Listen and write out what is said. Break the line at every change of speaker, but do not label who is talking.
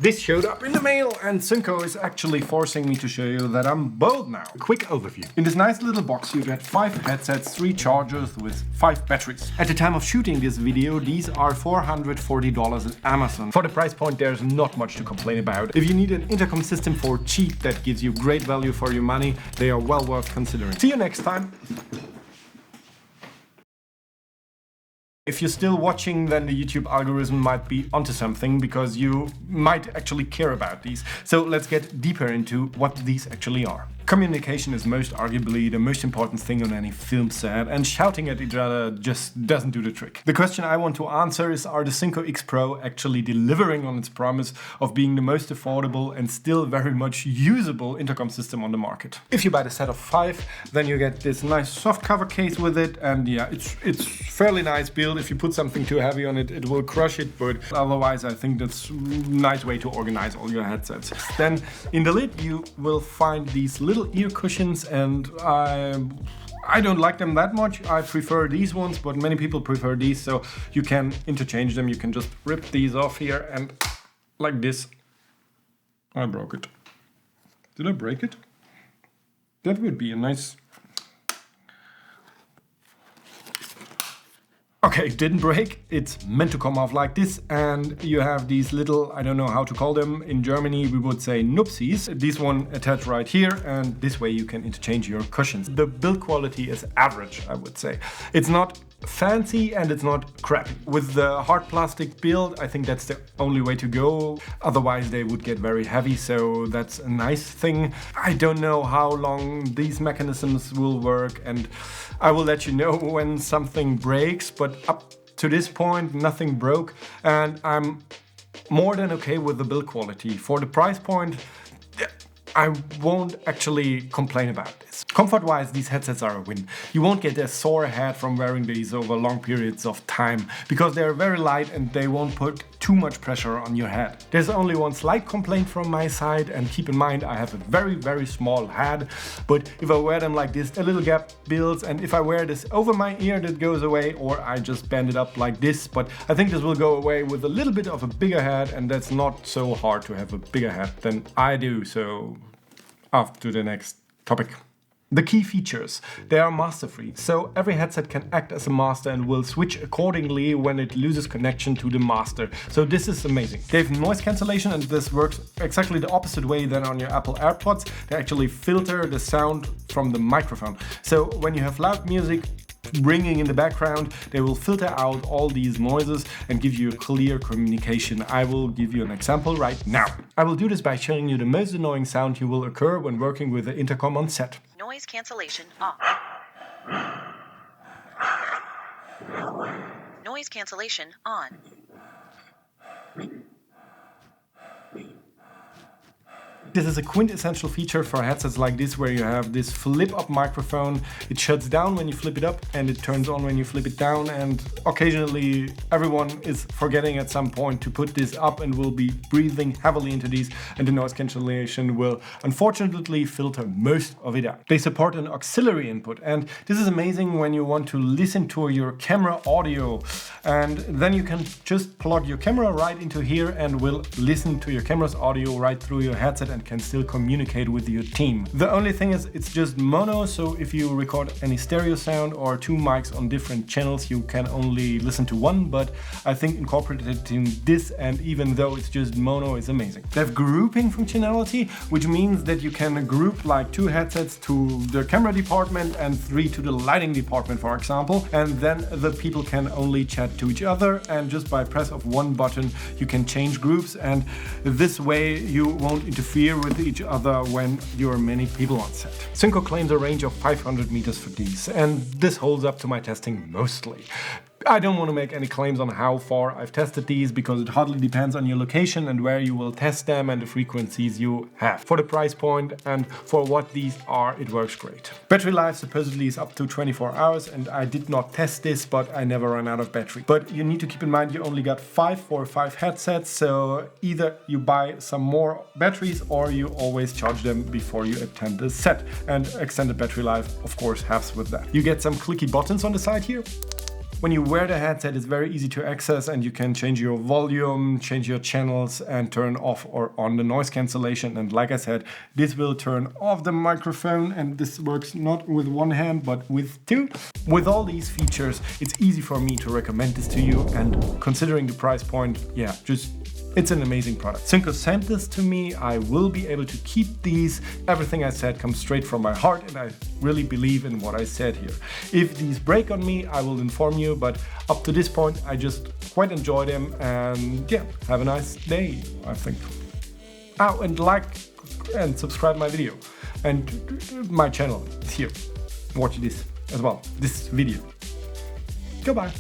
This showed up in the mail, and SYNCO is actually forcing me to show you that I'm bold now. Quick overview. In this nice little box you get 5 headsets, 3 chargers with 5 batteries. At the time of shooting this video, these are $440 at Amazon. For the price point, there's not much to complain about. If you need an intercom system for cheap that gives you great value for your money, they are well worth considering. See you next time. If you're still watching, then the YouTube algorithm might be onto something because you might actually care about these. So let's get deeper into what these actually are. Communication is most arguably the most important thing on any film set, and shouting at each other just doesn't do the trick. The question I want to answer is, are the SYNCO XPro actually delivering on its promise of being the most affordable and still very much usable intercom system on the market? If you buy the set of 5, then you get this nice soft cover case with it, and yeah, it's fairly nice build. If you put something too heavy on it, it will crush it, but otherwise I think that's a nice way to organize all your headsets. Then in the lid you will find these little ear cushions, and I don't like them that much. I prefer these ones, but many people prefer these, so you can interchange them. You can just rip these off here and like this. I broke it. Did I break it? That would be a nice... Okay, it didn't break. It's meant to come off like this, and you have these little, I don't know how to call them. In Germany we would say Nupsis. This one attached right here, and this way you can interchange your cushions. The build quality is average, I would say. It's not fancy and it's not crappy. With the hard plastic build, I think that's the only way to go. Otherwise they would get very heavy, so that's a nice thing. I don't know how long these mechanisms will work, and I will let you know when something breaks, but up to this point nothing broke, and I'm more than okay with the build quality. For the price point, I won't actually complain about this. Comfort-wise, these headsets are a win. You won't get a sore head from wearing these over long periods of time, because they're very light and they won't put too much pressure on your head. There's only one slight complaint from my side, and keep in mind I have a very small head, but if I wear them like this, a little gap builds, and if I wear this over my ear, that goes away, or I just bend it up like this, but I think this will go away with a little bit of a bigger head, and that's not so hard to have a bigger head than I do, so off to the next topic. The key features. They are master free, so every headset can act as a master and will switch accordingly when it loses connection to the master. So this is amazing. They have noise cancellation, and this works exactly the opposite way than on your Apple AirPods. They actually filter the sound from the microphone. So when you have loud music ringing in the background, they will filter out all these noises and give you a clear communication. I will give you an example right now. I will do this by showing you the most annoying sound you will occur when working with the intercom on set.
Noise cancellation off. Noise cancellation on.
This is a quintessential feature for headsets like this, where you have this flip-up microphone. It shuts down when you flip it up and it turns on when you flip it down, and occasionally everyone is forgetting at some point to put this up and will be breathing heavily into these, and the noise cancellation will unfortunately filter most of it out. They support an auxiliary input, and this is amazing when you want to listen to your camera audio, and then you can just plug your camera right into here and will listen to your camera's audio right through your headset and can still communicate with your team. The only thing is it's just mono, so if you record any stereo sound or 2 mics on different channels, you can only listen to one, but I think incorporating this, and even though it's just mono, is amazing. They have grouping functionality, which means that you can group like 2 headsets to the camera department and 3 to the lighting department, for example, and then the people can only chat to each other, and just by press of one button you can change groups, and this way you won't interfere with each other when you're many people on set. SYNCO claims a range of 500 meters for these, and this holds up to my testing mostly. I don't want to make any claims on how far I've tested these, because it hardly depends on your location and where you will test them and the frequencies you have. For the price point and for what these are, it works great. Battery life supposedly is up to 24 hours, and I did not test this, but I never run out of battery. But you need to keep in mind you only got 5 for 5 headsets, so either you buy some more batteries or you always charge them before you attend the set. And extended battery life, of course, helps with that. You get some clicky buttons on the side here. When you wear the headset, it's very easy to access and you can change your volume, change your channels and turn off or on the noise cancellation. And like I said, this will turn off the microphone, and this works not with one hand but with two. With all these features, it's easy for me to recommend this to you, and considering the price point, yeah, it's an amazing product. SYNCO sent this to me. I will be able to keep these. Everything I said comes straight from my heart, and I really believe in what I said here. If these break on me, I will inform you, but up to this point, I just quite enjoy them, and yeah, have a nice day, I think. Oh, and like and subscribe my video, and my channel is here. Watch this as well, this video. Goodbye.